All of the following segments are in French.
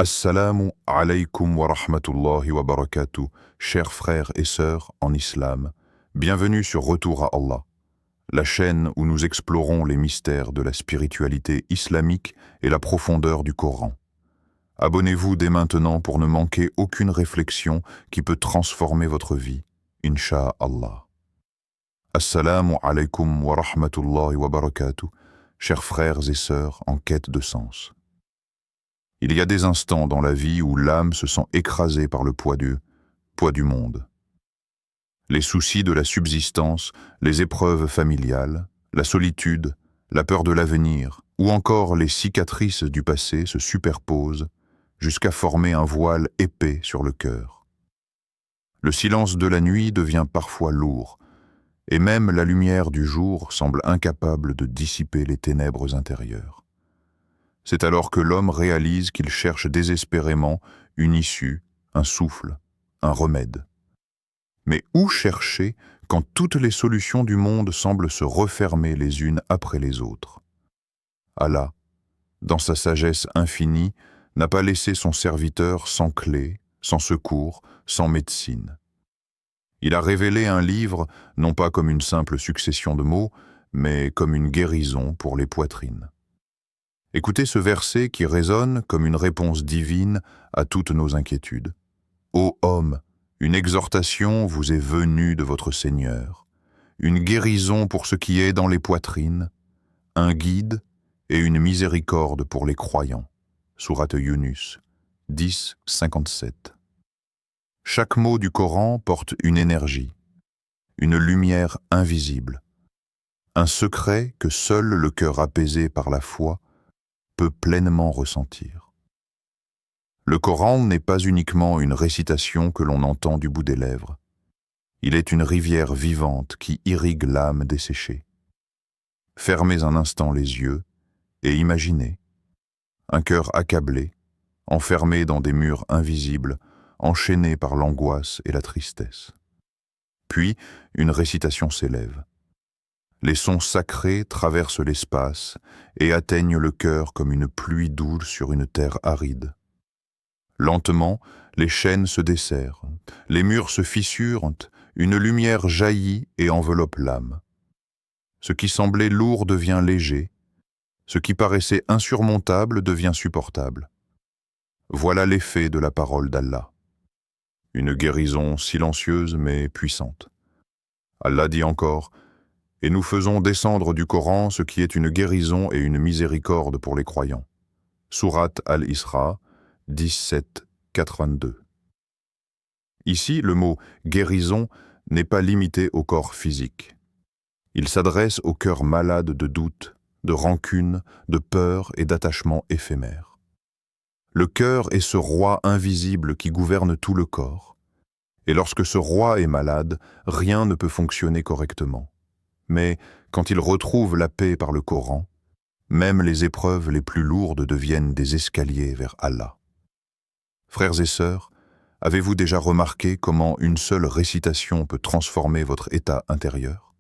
Assalamu alaykum wa rahmatullahi wa barakatuh, chers frères et sœurs en islam. Bienvenue sur Retour à Allah, la chaîne où nous explorons les mystères de la spiritualité islamique et la profondeur du Coran. Abonnez-vous dès maintenant pour ne manquer aucune réflexion qui peut transformer votre vie, Inch'Allah. Assalamu alaykum wa rahmatullahi wa barakatuh, chers frères et sœurs en quête de sens. Il y a des instants dans la vie où l'âme se sent écrasée par le poids du monde. Les soucis de la subsistance, les épreuves familiales, la solitude, la peur de l'avenir, ou encore les cicatrices du passé se superposent jusqu'à former un voile épais sur le cœur. Le silence de la nuit devient parfois lourd, et même la lumière du jour semble incapable de dissiper les ténèbres intérieures. C'est alors que l'homme réalise qu'il cherche désespérément une issue, un souffle, un remède. Mais où chercher quand toutes les solutions du monde semblent se refermer les unes après les autres? Allah, dans sa sagesse infinie, n'a pas laissé son serviteur sans clé, sans secours, sans médecine. Il a révélé un livre, non pas comme une simple succession de mots, mais comme une guérison pour les poitrines. Écoutez ce verset qui résonne comme une réponse divine à toutes nos inquiétudes. Ô homme, une exhortation vous est venue de votre Seigneur, une guérison pour ce qui est dans les poitrines, un guide et une miséricorde pour les croyants. Sourate Yunus 10, 57. Chaque mot du Coran porte une énergie, une lumière invisible, un secret que seul le cœur apaisé par la foi peut pleinement ressentir. Le Coran n'est pas uniquement une récitation que l'on entend du bout des lèvres. Il est une rivière vivante qui irrigue l'âme desséchée. Fermez un instant les yeux et imaginez un cœur accablé, enfermé dans des murs invisibles, enchaîné par l'angoisse et la tristesse. Puis, une récitation s'élève. Les sons sacrés traversent l'espace et atteignent le cœur comme une pluie douce sur une terre aride. Lentement, les chaînes se desserrent, les murs se fissurent, une lumière jaillit et enveloppe l'âme. Ce qui semblait lourd devient léger, ce qui paraissait insurmontable devient supportable. Voilà l'effet de la parole d'Allah. Une guérison silencieuse mais puissante. Allah dit encore: et nous faisons descendre du Coran ce qui est une guérison et une miséricorde pour les croyants. Sourate Al-Isra 17, 82. Ici, le mot « guérison » n'est pas limité au corps physique. Il s'adresse au cœur malade de doute, de rancune, de peur et d'attachement éphémère. Le cœur est ce roi invisible qui gouverne tout le corps. Et lorsque ce roi est malade, rien ne peut fonctionner correctement. Mais quand il retrouve la paix par le Coran, même les épreuves les plus lourdes deviennent des escaliers vers Allah. Frères et sœurs, avez-vous déjà remarqué comment une seule récitation peut transformer votre état intérieur?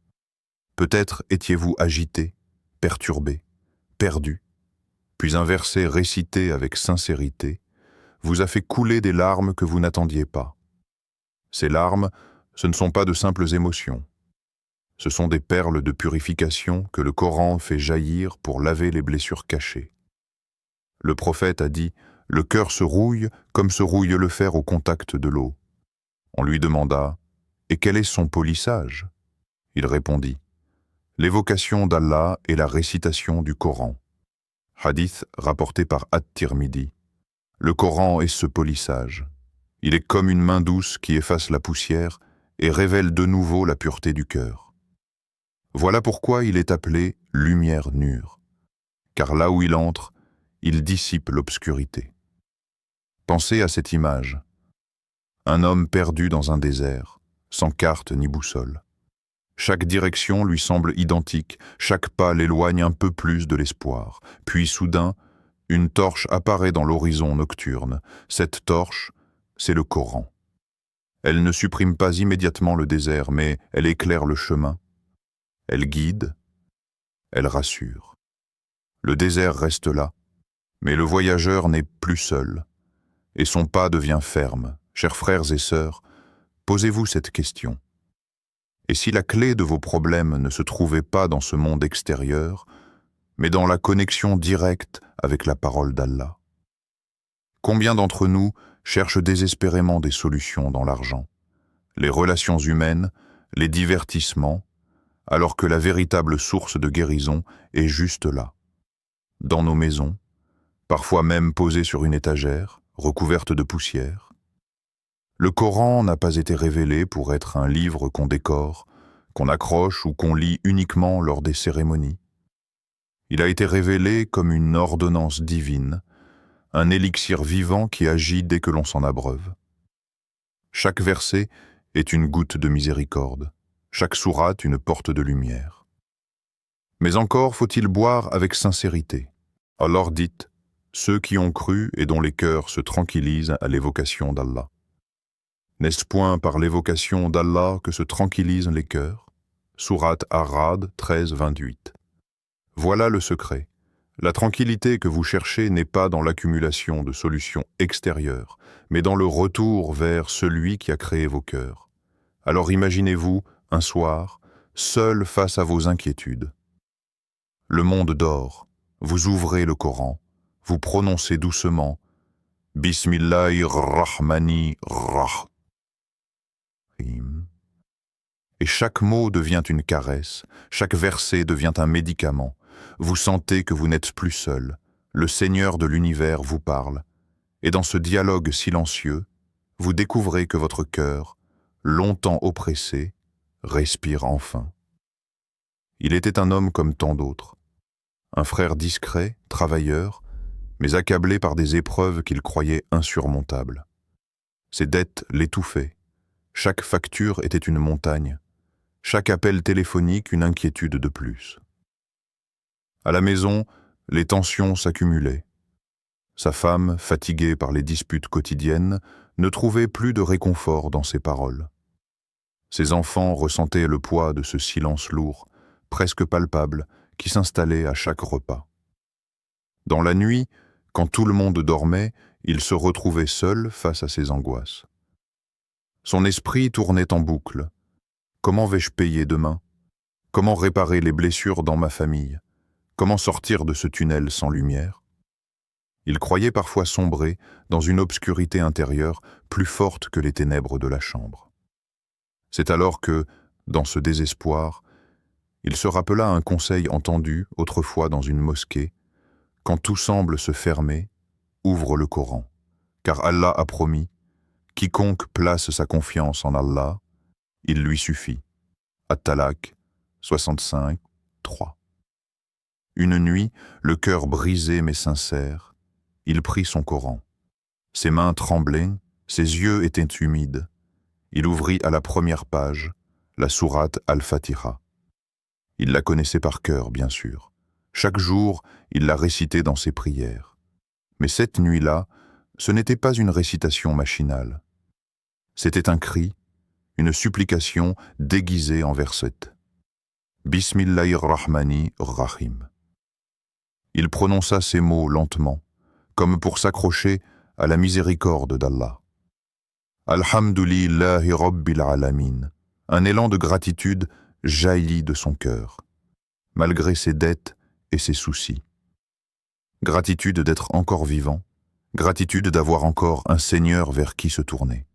Peut-être étiez-vous agité, perturbé, perdu, puis un verset récité avec sincérité vous a fait couler des larmes que vous n'attendiez pas. Ces larmes, ce ne sont pas de simples émotions. Ce sont des perles de purification que le Coran fait jaillir pour laver les blessures cachées. Le prophète a dit « Le cœur se rouille comme se rouille le fer au contact de l'eau ». On lui demanda « Et quel est son polissage ?» Il répondit « L'évocation d'Allah et la récitation du Coran ». Hadith rapporté par At-Tirmidhi. Le Coran est ce polissage. Il est comme une main douce qui efface la poussière et révèle de nouveau la pureté du cœur. Voilà pourquoi il est appelé « lumière nure », car là où il entre, il dissipe l'obscurité. Pensez à cette image. Un homme perdu dans un désert, sans carte ni boussole. Chaque direction lui semble identique, chaque pas l'éloigne un peu plus de l'espoir. Puis soudain, une torche apparaît dans l'horizon nocturne. Cette torche, c'est le Coran. Elle ne supprime pas immédiatement le désert, mais elle éclaire le chemin. Elle guide, elle rassure. Le désert reste là, mais le voyageur n'est plus seul. et son pas devient ferme. Chers frères et sœurs, posez-vous cette question. Et si la clé de vos problèmes ne se trouvait pas dans ce monde extérieur, mais dans la connexion directe avec la parole d'Allah? Combien d'entre nous cherchent désespérément des solutions dans l'argent, les relations humaines, les divertissements, alors que la véritable source de guérison est juste là, dans nos maisons, parfois même posée sur une étagère, recouverte de poussière? Le Coran n'a pas été révélé pour être un livre qu'on décore, qu'on accroche ou qu'on lit uniquement lors des cérémonies. Il a été révélé comme une ordonnance divine, un élixir vivant qui agit dès que l'on s'en abreuve. Chaque verset est une goutte de miséricorde, chaque sourate une porte de lumière. Mais encore faut-il boire avec sincérité. Alors dites, ceux qui ont cru et dont les cœurs se tranquillisent à l'évocation d'Allah. N'est-ce point par l'évocation d'Allah que se tranquillisent les cœurs? Sourate Ar-Ra'd 13-28. Voilà le secret. La tranquillité que vous cherchez n'est pas dans l'accumulation de solutions extérieures, mais dans le retour vers celui qui a créé vos cœurs. Alors imaginez-vous, un soir, seul face à vos inquiétudes. Le monde dort, vous ouvrez le Coran, vous prononcez doucement « Bismillahir-Rahmanir-Rahim » et chaque mot devient une caresse, chaque verset devient un médicament. Vous sentez que vous n'êtes plus seul, le Seigneur de l'univers vous parle, et dans ce dialogue silencieux, vous découvrez que votre cœur, longtemps oppressé, respire enfin. Il était un homme comme tant d'autres, un frère discret, travailleur, mais accablé par des épreuves qu'il croyait insurmontables. Ses dettes l'étouffaient, chaque facture était une montagne, chaque appel téléphonique une inquiétude de plus. À la maison, les tensions s'accumulaient. Sa femme, fatiguée par les disputes quotidiennes, ne trouvait plus de réconfort dans ses paroles. Ses enfants ressentaient le poids de ce silence lourd, presque palpable, qui s'installait à chaque repas. Dans la nuit, quand tout le monde dormait, il se retrouvait seul face à ses angoisses. Son esprit tournait en boucle. Comment vais-je payer demain? Comment réparer les blessures dans ma famille? Comment sortir de ce tunnel sans lumière? Il croyait parfois sombrer dans une obscurité intérieure plus forte que les ténèbres de la chambre. C'est alors que, dans ce désespoir, il se rappela un conseil entendu autrefois dans une mosquée. Quand tout semble se fermer, ouvre le Coran, car Allah a promis, quiconque place sa confiance en Allah, il lui suffit. At-Talaq 65, 3. Une nuit, le cœur brisé mais sincère, il prit son Coran. Ses mains tremblaient, ses yeux étaient humides. Il ouvrit à la première page, la sourate Al-Fatiha. Il la connaissait par cœur, bien sûr. Chaque jour, il la récitait dans ses prières. Mais cette nuit-là, ce n'était pas une récitation machinale. C'était un cri, une supplication déguisée en versets. Bismillahir-Rahmanir-Rahim. Il prononça ces mots lentement, comme pour s'accrocher à la miséricorde d'Allah. Alhamdulillahi Rabbil Alamin. Un élan de gratitude jaillit de son cœur, malgré ses dettes et ses soucis. Gratitude d'être encore vivant, gratitude d'avoir encore un Seigneur vers qui se tourner.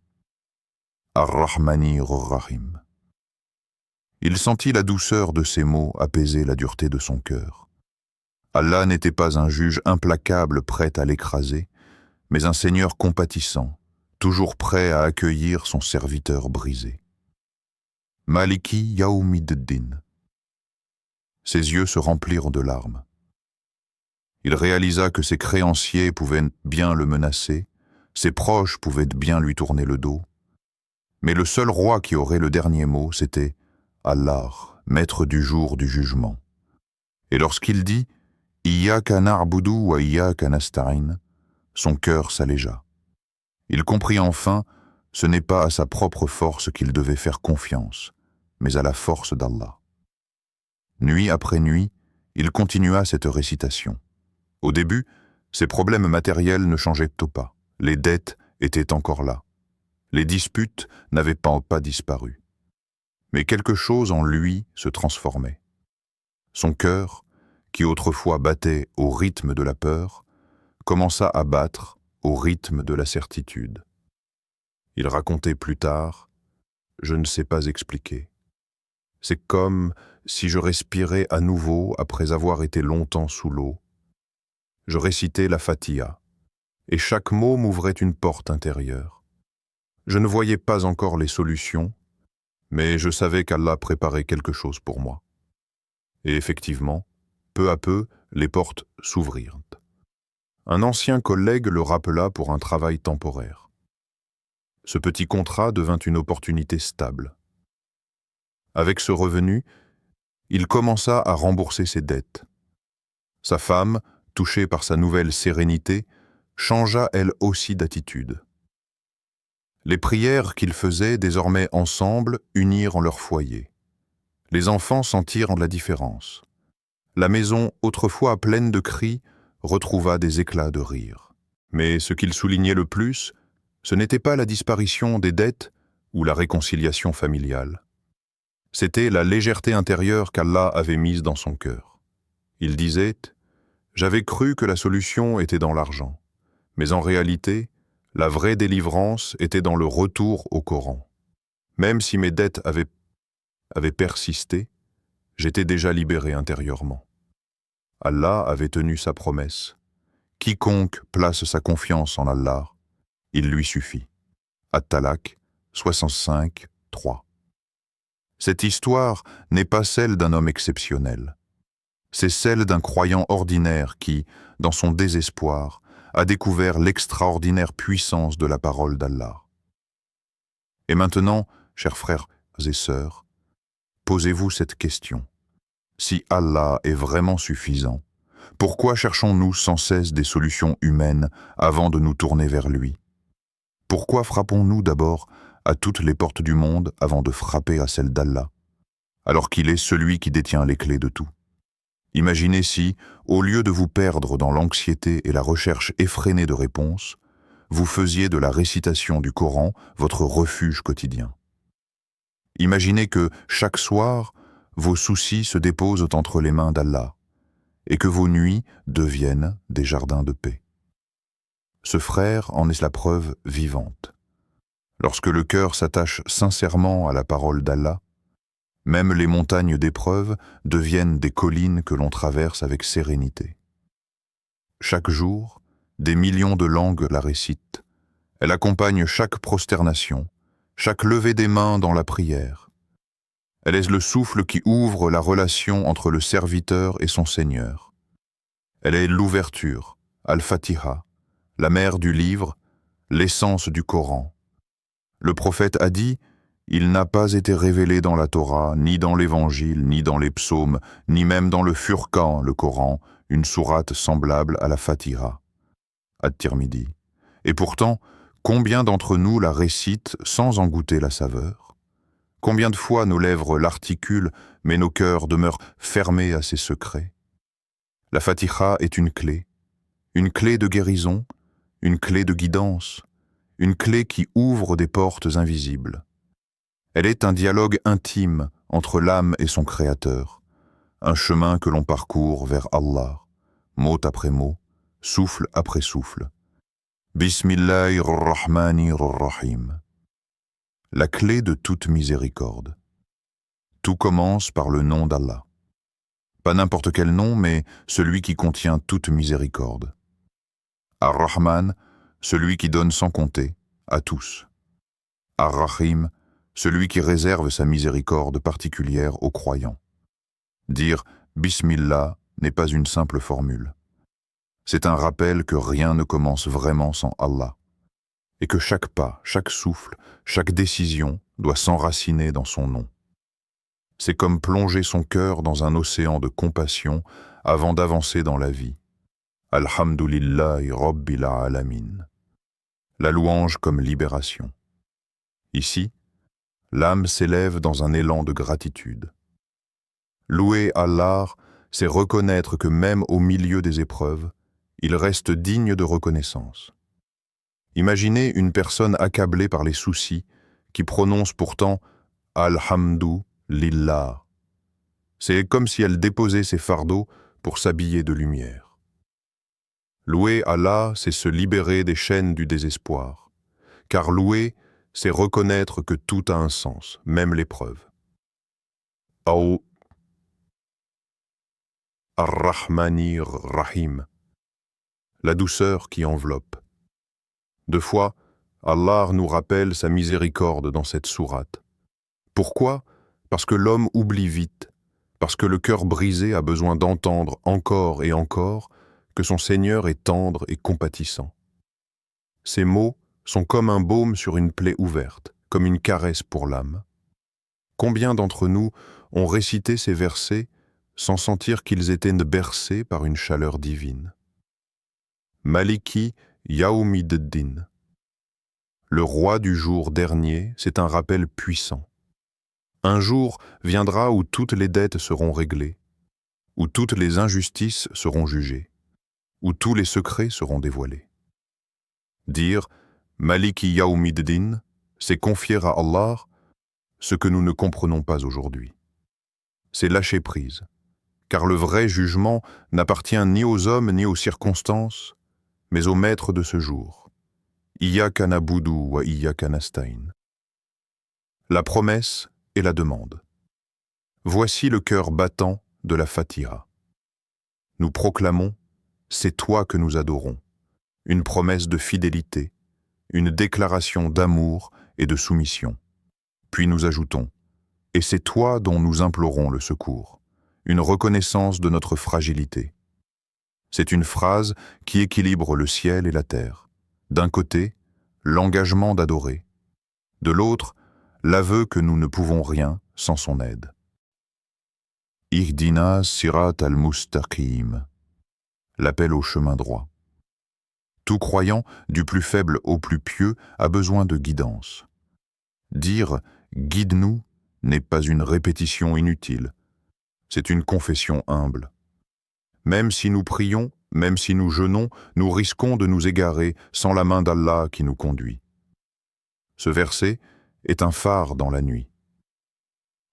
Ar-Rahmanir Ar-Rahim. Il sentit la douceur de ces mots apaiser la dureté de son cœur. Allah n'était pas un juge implacable prêt à l'écraser, mais un Seigneur compatissant, toujours prêt à accueillir son serviteur brisé. Maliki Yawmiddin. Ses yeux se remplirent de larmes. Il réalisa que ses créanciers pouvaient bien le menacer, ses proches pouvaient bien lui tourner le dos, mais le seul roi qui aurait le dernier mot, c'était Allah, maître du jour du jugement. Et lorsqu'il dit « Iyyaka na'budu wa iyyaka nasta'in », son cœur s'allégea. Il comprit enfin, ce n'est pas à sa propre force qu'il devait faire confiance, mais à la force d'Allah. Nuit après nuit, il continua cette récitation. Au début, ses problèmes matériels ne changeaient pas. Les dettes étaient encore là. Les disputes n'avaient pas disparu. Mais quelque chose en lui se transformait. Son cœur, qui autrefois battait au rythme de la peur, commença à battre au rythme de la certitude. Il racontait plus tard, « Je ne sais pas expliquer. C'est comme si je respirais à nouveau après avoir été longtemps sous l'eau. Je récitais la Fatiha, et chaque mot m'ouvrait une porte intérieure. Je ne voyais pas encore les solutions, mais je savais qu'Allah préparait quelque chose pour moi. Et effectivement, peu à peu, les portes s'ouvrirent. Un ancien collègue le rappela pour un travail temporaire. Ce petit contrat devint une opportunité stable. Avec ce revenu, il commença à rembourser ses dettes. Sa femme, touchée par sa nouvelle sérénité, changea elle aussi d'attitude. Les prières qu'ils faisaient désormais ensemble unirent leur foyer. Les enfants sentirent la différence. La maison, autrefois pleine de cris, retrouva des éclats de rire. Mais ce qu'il soulignait le plus, ce n'était pas la disparition des dettes ou la réconciliation familiale. C'était la légèreté intérieure qu'Allah avait mise dans son cœur. Il disait « J'avais cru que la solution était dans l'argent, mais en réalité, la vraie délivrance était dans le retour au Coran. Même si mes dettes avaient persisté, j'étais déjà libéré intérieurement. Allah avait tenu sa promesse. Quiconque place sa confiance en Allah, il lui suffit. » At-Talaq 65, 3. Cette histoire n'est pas celle d'un homme exceptionnel. C'est celle d'un croyant ordinaire qui, dans son désespoir, a découvert l'extraordinaire puissance de la parole d'Allah. Et maintenant, chers frères et sœurs, posez-vous cette question. Si Allah est vraiment suffisant, pourquoi cherchons-nous sans cesse des solutions humaines avant de nous tourner vers lui? Pourquoi frappons-nous d'abord à toutes les portes du monde avant de frapper à celle d'Allah, alors qu'il est celui qui détient les clés de tout? Imaginez si, au lieu de vous perdre dans l'anxiété et la recherche effrénée de réponses, vous faisiez de la récitation du Coran votre refuge quotidien. Imaginez que, chaque soir, vos soucis se déposent entre les mains d'Allah et que vos nuits deviennent des jardins de paix. Ce frère en est la preuve vivante. Lorsque le cœur s'attache sincèrement à la parole d'Allah, même les montagnes d'épreuves deviennent des collines que l'on traverse avec sérénité. Chaque jour, des millions de langues la récitent. Elle accompagne chaque prosternation, chaque levée des mains dans la prière. Elle est le souffle qui ouvre la relation entre le serviteur et son Seigneur. Elle est l'ouverture, Al-Fatiha, la mère du livre, l'essence du Coran. Le prophète a dit « Il n'a pas été révélé dans la Torah, ni dans l'Évangile, ni dans les psaumes, ni même dans le Furqan, le Coran, une sourate semblable à la Fatiha. » At-Tirmidhi. Et pourtant, combien d'entre nous la récitent sans en goûter la saveur? Combien de fois nos lèvres l'articulent, mais nos cœurs demeurent fermés à ses secrets? La Fatiha est une clé de guérison, une clé de guidance, une clé qui ouvre des portes invisibles. Elle est un dialogue intime entre l'âme et son Créateur, un chemin que l'on parcourt vers Allah, mot après mot, souffle après souffle. Bismillahir-Rahmanir-Rahim. La clé de toute miséricorde. Tout commence par le nom d'Allah. Pas n'importe quel nom, mais celui qui contient toute miséricorde. Ar-Rahman, celui qui donne sans compter, à tous. Ar-Rahim, celui qui réserve sa miséricorde particulière aux croyants. Dire « Bismillah » n'est pas une simple formule. C'est un rappel que rien ne commence vraiment sans Allah, et que chaque pas, chaque souffle, chaque décision doit s'enraciner dans son nom. C'est comme plonger son cœur dans un océan de compassion avant d'avancer dans la vie. Alhamdulillahi Rabbil Alamin. La louange comme libération. Ici, l'âme s'élève dans un élan de gratitude. Louer Allah, c'est reconnaître que même au milieu des épreuves, il reste digne de reconnaissance. Imaginez une personne accablée par les soucis qui prononce pourtant « Alhamdu lillah ». C'est comme si elle déposait ses fardeaux pour s'habiller de lumière. Louer Allah, c'est se libérer des chaînes du désespoir. Car louer, c'est reconnaître que tout a un sens, même l'épreuve. Au Ar-Rahmanir Rahim, la douceur qui enveloppe. Deux fois, Allah nous rappelle sa miséricorde dans cette sourate. Pourquoi? Parce que l'homme oublie vite, parce que le cœur brisé a besoin d'entendre encore et encore que son Seigneur est tendre et compatissant. Ces mots sont comme un baume sur une plaie ouverte, comme une caresse pour l'âme. Combien d'entre nous ont récité ces versets sans sentir qu'ils étaient bercés par une chaleur divine? Maliki Yaoumiddin. Le roi du jour dernier, c'est un rappel puissant. Un jour viendra où toutes les dettes seront réglées, où toutes les injustices seront jugées, où tous les secrets seront dévoilés. Dire Maliki Yaoumiddin, c'est confier à Allah ce que nous ne comprenons pas aujourd'hui. C'est lâcher prise, car le vrai jugement n'appartient ni aux hommes ni aux circonstances, mais au maître de ce jour. Iyyaka na'budu wa iyyaka nasta'in. La promesse et la demande. Voici le cœur battant de la Fatiha. Nous proclamons « C'est toi que nous adorons », une promesse de fidélité, une déclaration d'amour et de soumission. Puis nous ajoutons « Et c'est toi dont nous implorons le secours », une reconnaissance de notre fragilité. C'est une phrase qui équilibre le ciel et la terre. D'un côté, l'engagement d'adorer. De l'autre, l'aveu que nous ne pouvons rien sans son aide. Ihdina sirat al-mustaqim, l'appel au chemin droit. Tout croyant, du plus faible au plus pieux, a besoin de guidance. Dire « guide-nous » n'est pas une répétition inutile, c'est une confession humble. Même si nous prions, même si nous jeûnons, nous risquons de nous égarer sans la main d'Allah qui nous conduit. Ce verset est un phare dans la nuit.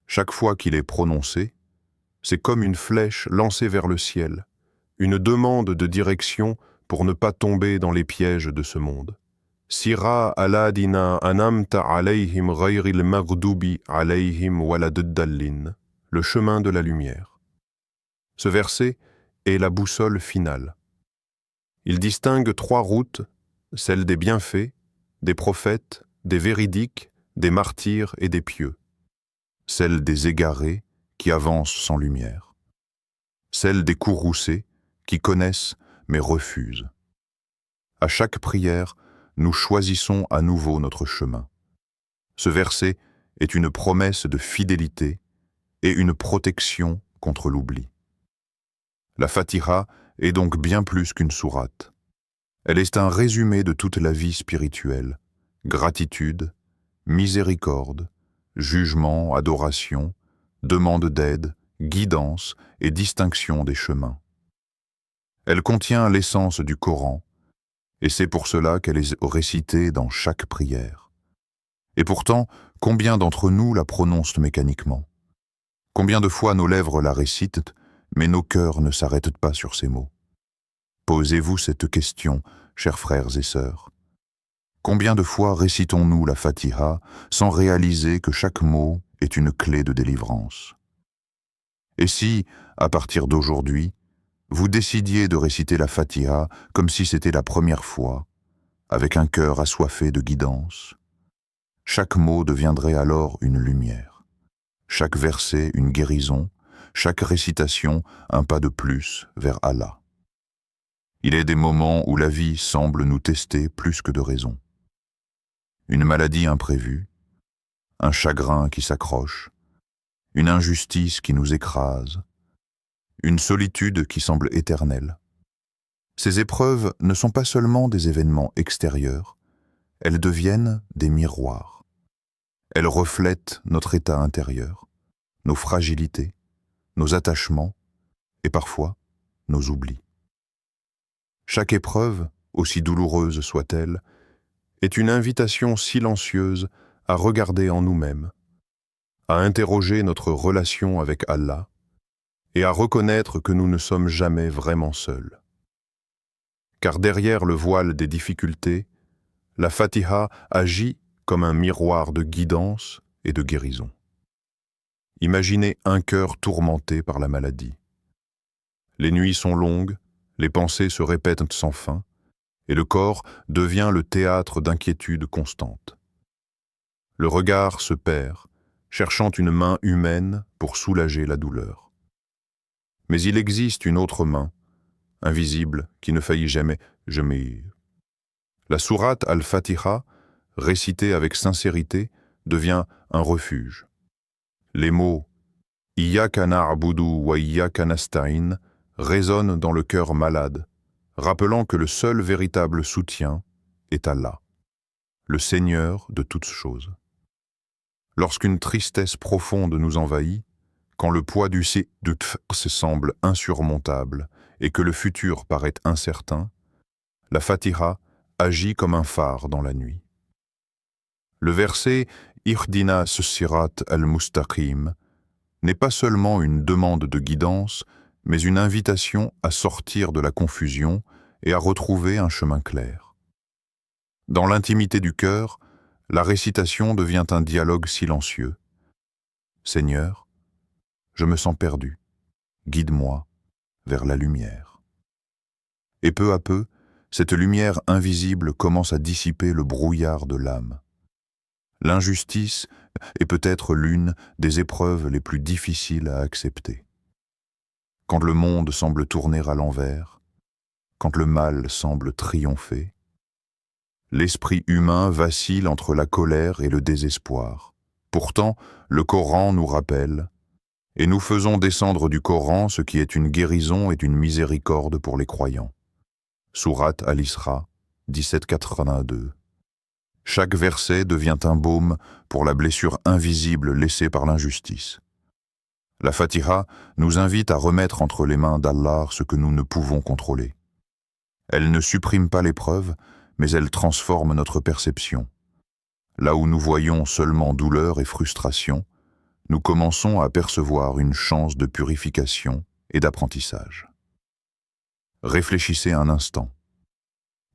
Chaque fois qu'il est prononcé, c'est comme une flèche lancée vers le ciel, une demande de direction pour ne pas tomber dans les pièges de ce monde. Sira aladina anamta alayhim ghayril maghdubi alayhim waladuddallin, le chemin de la lumière. Ce verset est la boussole finale. Il distingue trois routes, celle des bienfaits, des prophètes, des véridiques, des martyrs et des pieux. Celle des égarés qui avancent sans lumière. Celle des courroucés qui connaissent mais refusent. À chaque prière, nous choisissons à nouveau notre chemin. Ce verset est une promesse de fidélité et une protection contre l'oubli. La Fatiha est donc bien plus qu'une sourate. Elle est un résumé de toute la vie spirituelle, gratitude, miséricorde, jugement, adoration, demande d'aide, guidance et distinction des chemins. Elle contient l'essence du Coran, et c'est pour cela qu'elle est récitée dans chaque prière. Et pourtant, combien d'entre nous la prononcent mécaniquement? Combien de fois nos lèvres la récitent, mais nos cœurs ne s'arrêtent pas sur ces mots? Posez-vous cette question, chers frères et sœurs. Combien de fois récitons-nous la Fatiha sans réaliser que chaque mot est une clé de délivrance? Et si, à partir d'aujourd'hui, vous décidiez de réciter la Fatiha comme si c'était la première fois, avec un cœur assoiffé de guidance, chaque mot deviendrait alors une lumière, chaque verset une guérison, chaque récitation un pas de plus vers Allah. Il est des moments où la vie semble nous tester plus que de raison. Une maladie imprévue, un chagrin qui s'accroche, une injustice qui nous écrase, une solitude qui semble éternelle. Ces épreuves ne sont pas seulement des événements extérieurs, elles deviennent des miroirs. Elles reflètent notre état intérieur, nos fragilités, nos attachements et parfois nos oublis. Chaque épreuve, aussi douloureuse soit-elle, est une invitation silencieuse à regarder en nous-mêmes, à interroger notre relation avec Allah et à reconnaître que nous ne sommes jamais vraiment seuls. Car derrière le voile des difficultés, la Fatiha agit comme un miroir de guidance et de guérison. Imaginez un cœur tourmenté par la maladie. Les nuits sont longues, les pensées se répètent sans fin, et le corps devient le théâtre d'inquiétudes constantes. Le regard se perd, cherchant une main humaine pour soulager la douleur. Mais il existe une autre main, invisible, qui ne faillit jamais. La sourate Al-Fatiha, récitée avec sincérité, devient un refuge. Les mots « Iyyaka na'budu wa iyyaka nasta'in » résonnent dans le cœur malade, rappelant que le seul véritable soutien est Allah, le Seigneur de toutes choses. Lorsqu'une tristesse profonde nous envahit, quand le poids du se semble insurmontable et que le futur paraît incertain, la Fatiha agit comme un phare dans la nuit. Le verset « Ihdina as-sirat al-mustaqim » n'est pas seulement une demande de guidance, mais une invitation à sortir de la confusion et à retrouver un chemin clair. Dans l'intimité du cœur, la récitation devient un dialogue silencieux. « Seigneur, je me sens perdu, guide-moi vers la lumière. » Et peu à peu, cette lumière invisible commence à dissiper le brouillard de l'âme. L'injustice est peut-être l'une des épreuves les plus difficiles à accepter. Quand le monde semble tourner à l'envers, quand le mal semble triompher, l'esprit humain vacille entre la colère et le désespoir. Pourtant, le Coran nous rappelle « Et nous faisons descendre du Coran ce qui est une guérison et une miséricorde pour les croyants. » Sourate Al-Isra, 1782. Chaque verset devient un baume pour la blessure invisible laissée par l'injustice. La Fatiha nous invite à remettre entre les mains d'Allah ce que nous ne pouvons contrôler. Elle ne supprime pas l'épreuve, mais elle transforme notre perception. Là où nous voyons seulement douleur et frustration, nous commençons à percevoir une chance de purification et d'apprentissage. Réfléchissez un instant.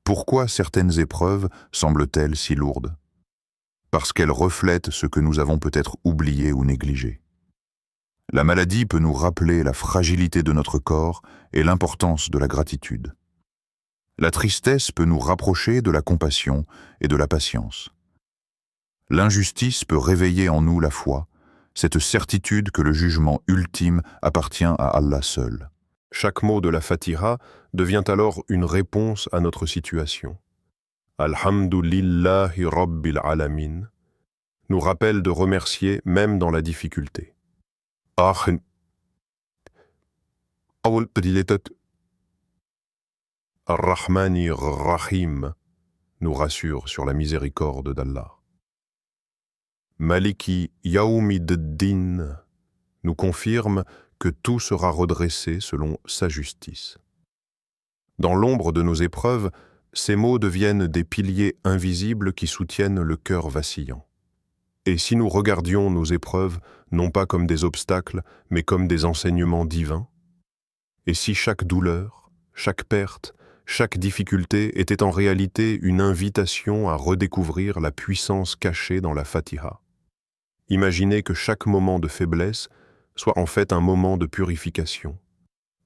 Pourquoi certaines épreuves semblent-elles si lourdes? Parce qu'elles reflètent ce que nous avons peut-être oublié ou négligé. La maladie peut nous rappeler la fragilité de notre corps et l'importance de la gratitude. La tristesse peut nous rapprocher de la compassion et de la patience. L'injustice peut réveiller en nous la foi, cette certitude que le jugement ultime appartient à Allah seul. Chaque mot de la Fatiha devient alors une réponse à notre situation. Alhamdulillahi Rabbil Alamin nous rappelle de remercier même dans la difficulté. Ar-Rahmani Rahim nous rassure sur la miséricorde d'Allah. Maliki Yawmiddin nous confirme que tout sera redressé selon sa justice. Dans l'ombre de nos épreuves, ces mots deviennent des piliers invisibles qui soutiennent le cœur vacillant. Et si nous regardions nos épreuves non pas comme des obstacles, mais comme des enseignements divins? Et si chaque douleur, chaque perte, chaque difficulté était en réalité une invitation à redécouvrir la puissance cachée dans la Fatiha? Imaginez que chaque moment de faiblesse soit en fait un moment de purification.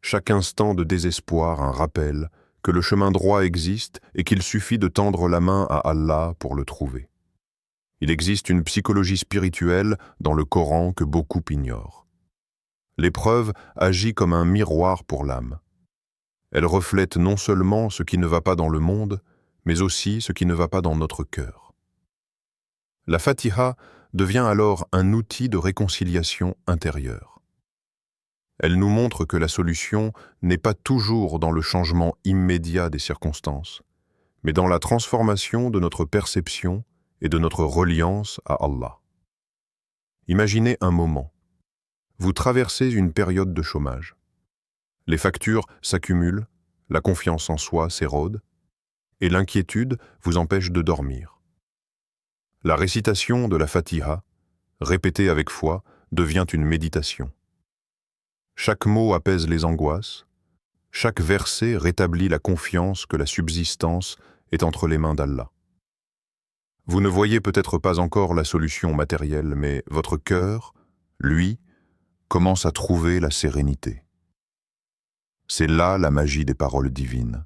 Chaque instant de désespoir un rappel que le chemin droit existe et qu'il suffit de tendre la main à Allah pour le trouver. Il existe une psychologie spirituelle dans le Coran que beaucoup ignorent. L'épreuve agit comme un miroir pour l'âme. Elle reflète non seulement ce qui ne va pas dans le monde, mais aussi ce qui ne va pas dans notre cœur. La Fatiha devient alors un outil de réconciliation intérieure. Elle nous montre que la solution n'est pas toujours dans le changement immédiat des circonstances, mais dans la transformation de notre perception et de notre reliance à Allah. Imaginez un moment. Vous traversez une période de chômage. Les factures s'accumulent, la confiance en soi s'érode, et l'inquiétude vous empêche de dormir. La récitation de la Fatiha, répétée avec foi, devient une méditation. Chaque mot apaise les angoisses, chaque verset rétablit la confiance que la subsistance est entre les mains d'Allah. Vous ne voyez peut-être pas encore la solution matérielle, mais votre cœur, lui, commence à trouver la sérénité. C'est là la magie des paroles divines.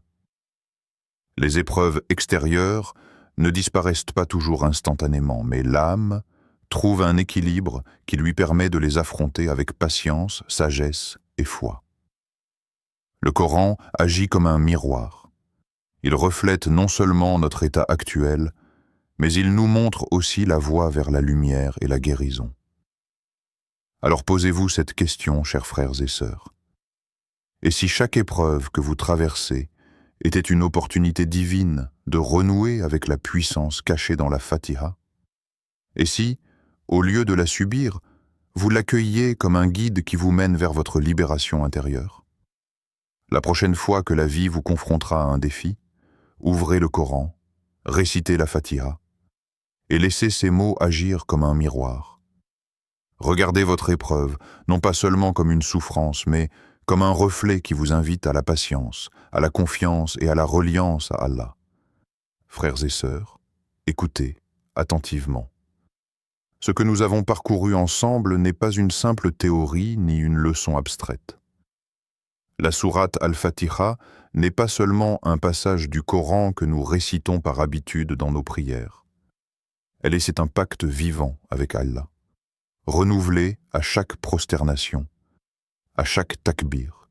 Les épreuves extérieures ne disparaissent pas toujours instantanément, mais l'âme trouve un équilibre qui lui permet de les affronter avec patience, sagesse et foi. Le Coran agit comme un miroir. Il reflète non seulement notre état actuel, mais il nous montre aussi la voie vers la lumière et la guérison. Alors posez-vous cette question, chers frères et sœurs. Et si chaque épreuve que vous traversez était une opportunité divine de renouer avec la puissance cachée dans la Fatiha? Et si, au lieu de la subir, vous l'accueilliez comme un guide qui vous mène vers votre libération intérieure? La prochaine fois que la vie vous confrontera à un défi, ouvrez le Coran, récitez la Fatiha, et laissez ces mots agir comme un miroir. Regardez votre épreuve, non pas seulement comme une souffrance, mais comme un reflet qui vous invite à la patience, à la confiance et à la reliance à Allah. Frères et sœurs, écoutez attentivement. Ce que nous avons parcouru ensemble n'est pas une simple théorie ni une leçon abstraite. La sourate Al-Fatiha n'est pas seulement un passage du Coran que nous récitons par habitude dans nos prières. C'est un pacte vivant avec Allah, renouvelé à chaque prosternation, à chaque takbir,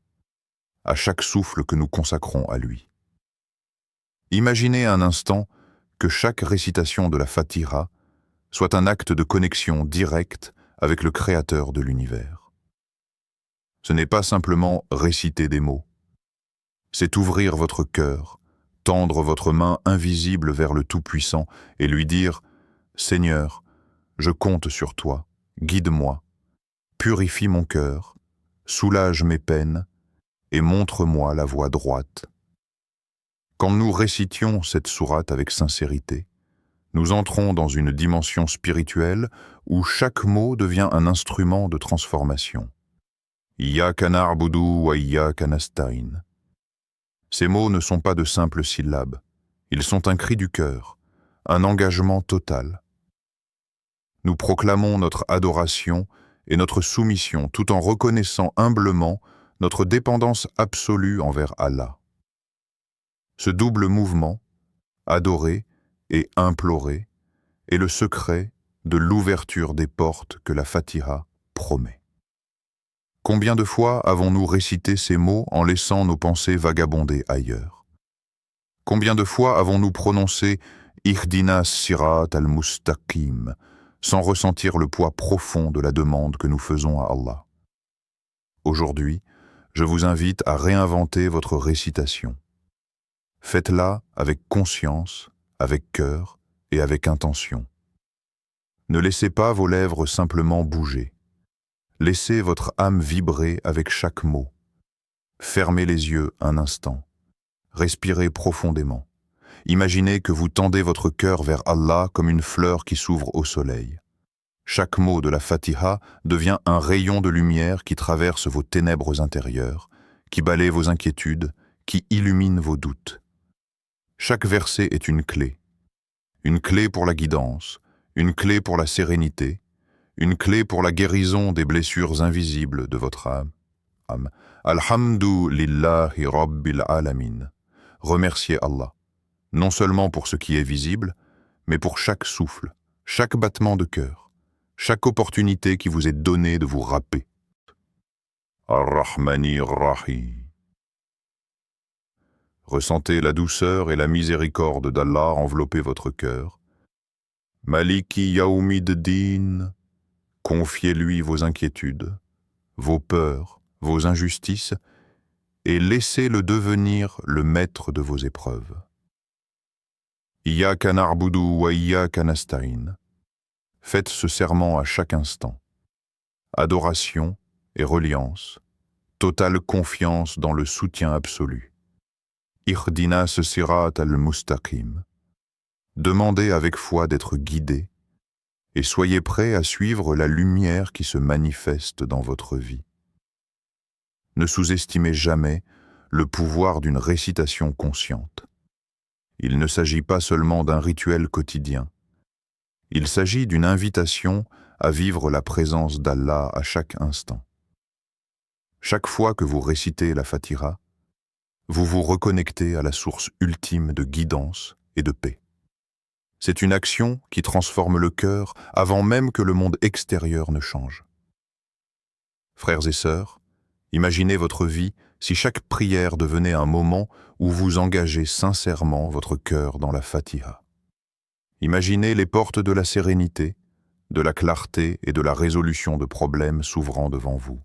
à chaque souffle que nous consacrons à lui. Imaginez un instant que chaque récitation de la Fatiha soit un acte de connexion directe avec le Créateur de l'univers. Ce n'est pas simplement réciter des mots, c'est ouvrir votre cœur, tendre votre main invisible vers le Tout-Puissant et lui dire « Seigneur, je compte sur toi, guide-moi, purifie mon cœur, soulage mes peines et montre-moi la voie droite. » Quand nous récitions cette sourate avec sincérité, nous entrons dans une dimension spirituelle où chaque mot devient un instrument de transformation. Iyyaka na'budu wa iyyaka nasta'in. Ces mots ne sont pas de simples syllabes, ils sont un cri du cœur, un engagement total. Nous proclamons notre adoration et notre soumission tout en reconnaissant humblement notre dépendance absolue envers Allah. Ce double mouvement, adorer et implorer, est le secret de l'ouverture des portes que la Fatiha promet. Combien de fois avons-nous récité ces mots en laissant nos pensées vagabonder ailleurs? Combien de fois avons-nous prononcé « Ihdina sirat al-mustaqim » sans ressentir le poids profond de la demande que nous faisons à Allah? Aujourd'hui, je vous invite à réinventer votre récitation. Faites-la avec conscience, avec cœur et avec intention. Ne laissez pas vos lèvres simplement bouger. Laissez votre âme vibrer avec chaque mot. Fermez les yeux un instant. Respirez profondément. Imaginez que vous tendez votre cœur vers Allah comme une fleur qui s'ouvre au soleil. Chaque mot de la Fatiha devient un rayon de lumière qui traverse vos ténèbres intérieures, qui balaie vos inquiétudes, qui illumine vos doutes. Chaque verset est une clé pour la guidance, une clé pour la sérénité, une clé pour la guérison des blessures invisibles de votre âme. Alhamdu lillahi rabbil alamin. Remerciez Allah, non seulement pour ce qui est visible, mais pour chaque souffle, chaque battement de cœur, chaque opportunité qui vous est donnée de vous rapper. Ar-Rahmani Ar-Rahim. Ressentez la douceur et la miséricorde d'Allah envelopper votre cœur. Maliki Yaoumiddin. Confiez-lui vos inquiétudes, vos peurs, vos injustices, et laissez-le devenir le maître de vos épreuves. Iyyaka na'budu wa iyyaka nasta'in. Faites ce serment à chaque instant. Adoration et reliance, totale confiance dans le soutien absolu. Ihdina sirat al-mustaqim. Demandez avec foi d'être guidé, et soyez prêts à suivre la lumière qui se manifeste dans votre vie. Ne sous-estimez jamais le pouvoir d'une récitation consciente. Il ne s'agit pas seulement d'un rituel quotidien. Il s'agit d'une invitation à vivre la présence d'Allah à chaque instant. Chaque fois que vous récitez la Fatiha, vous vous reconnectez à la source ultime de guidance et de paix. C'est une action qui transforme le cœur avant même que le monde extérieur ne change. Frères et sœurs, imaginez votre vie si chaque prière devenait un moment où vous engagez sincèrement votre cœur dans la Fatiha. Imaginez les portes de la sérénité, de la clarté et de la résolution de problèmes s'ouvrant devant vous.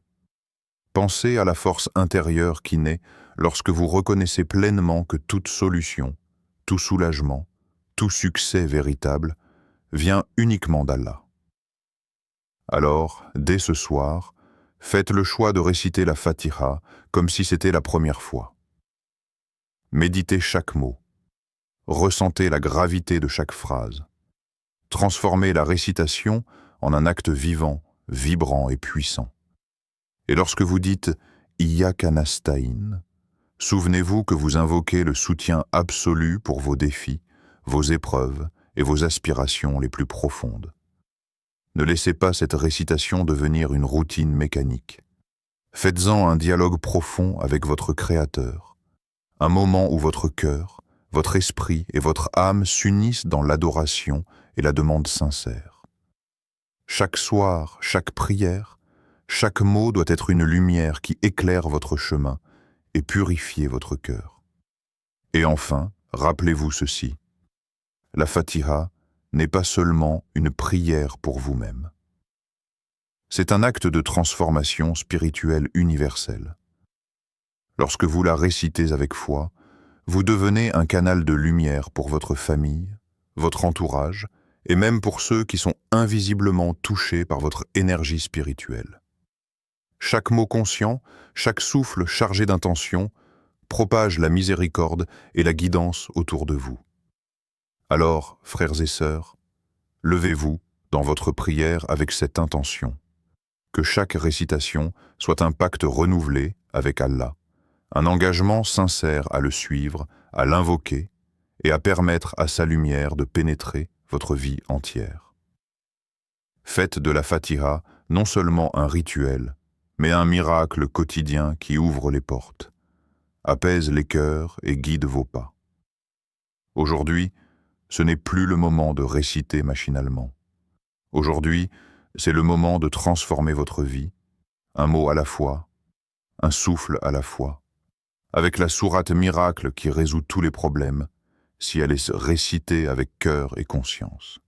Pensez à la force intérieure qui naît lorsque vous reconnaissez pleinement que toute solution, tout soulagement, tout succès véritable vient uniquement d'Allah. Alors, dès ce soir, faites le choix de réciter la Fatiha comme si c'était la première fois. Méditez chaque mot. Ressentez la gravité de chaque phrase. Transformez la récitation en un acte vivant, vibrant et puissant. Et lorsque vous dites « Iyyaka nasta'in », souvenez-vous que vous invoquez le soutien absolu pour vos défis, vos épreuves et vos aspirations les plus profondes. Ne laissez pas cette récitation devenir une routine mécanique. Faites-en un dialogue profond avec votre Créateur, un moment où votre cœur, votre esprit et votre âme s'unissent dans l'adoration et la demande sincère. Chaque soir, chaque prière, chaque mot doit être une lumière qui éclaire votre chemin et purifie votre cœur. Et enfin, rappelez-vous ceci. La Fatiha n'est pas seulement une prière pour vous-même. C'est un acte de transformation spirituelle universelle. Lorsque vous la récitez avec foi, vous devenez un canal de lumière pour votre famille, votre entourage, et même pour ceux qui sont invisiblement touchés par votre énergie spirituelle. Chaque mot conscient, chaque souffle chargé d'intention, propage la miséricorde et la guidance autour de vous. Alors, frères et sœurs, levez-vous dans votre prière avec cette intention, que chaque récitation soit un pacte renouvelé avec Allah, un engagement sincère à le suivre, à l'invoquer et à permettre à sa lumière de pénétrer votre vie entière. Faites de la Fatiha non seulement un rituel, mais un miracle quotidien qui ouvre les portes, apaise les cœurs et guide vos pas. Aujourd'hui, ce n'est plus le moment de réciter machinalement. Aujourd'hui, c'est le moment de transformer votre vie, un mot à la fois, un souffle à la fois, avec la sourate miracle qui résout tous les problèmes, si elle est récitée avec cœur et conscience.